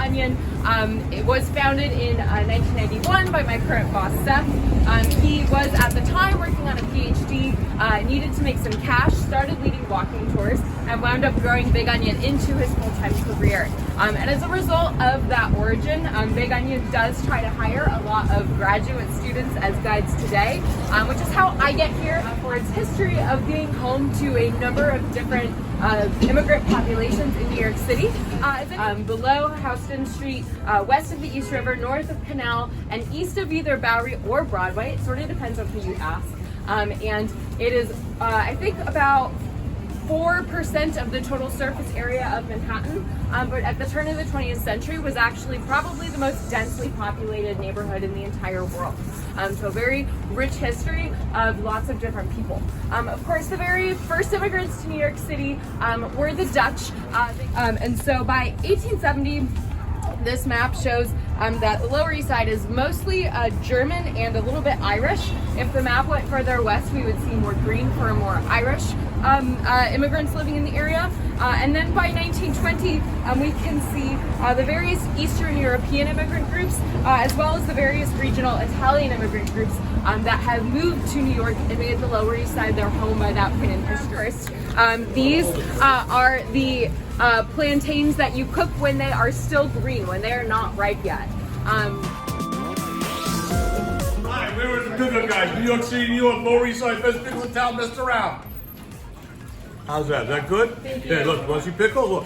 Onion. It was founded in 1991 by my current boss, Seth. He was at the time working on a PhD, needed to make some cash, started leading walking tours, and wound up growing Big Onion into his full-time career. And as a result of that origin, Big Onion does try to hire a lot of graduate students as guides today, which is how I get here for its history of being home to a number of different immigrant populations in New York City. Below Houston Street, west of the East River, north of Canal, and east of either Bowery or Broadway. It sort of depends on who you ask. And it is, I think, about 4% of the total surface area of Manhattan, but at the turn of the 20th century was actually probably the most densely populated neighborhood in the entire world. So a very rich history of lots of different people. Of course, the very first immigrants to New York City were the Dutch, and so by 1870, this map shows that the Lower East Side is mostly German and a little bit Irish. If the map went further west, we would see more green for more Irish immigrants living in the area. And then by 1920, we can see the various Eastern European immigrant groups, as well as the various regional Italian immigrant groups that have moved to New York and made the Lower East Side their home by that point in history. These are the plantains that you cook when they are still green, when they are not ripe yet. Hi, where are the pickle guys? New York City, New York, Lower East Side, best pickle in town, messed around. How's that? Is that good? Thank you. Hey, look, want to see pickles? Look.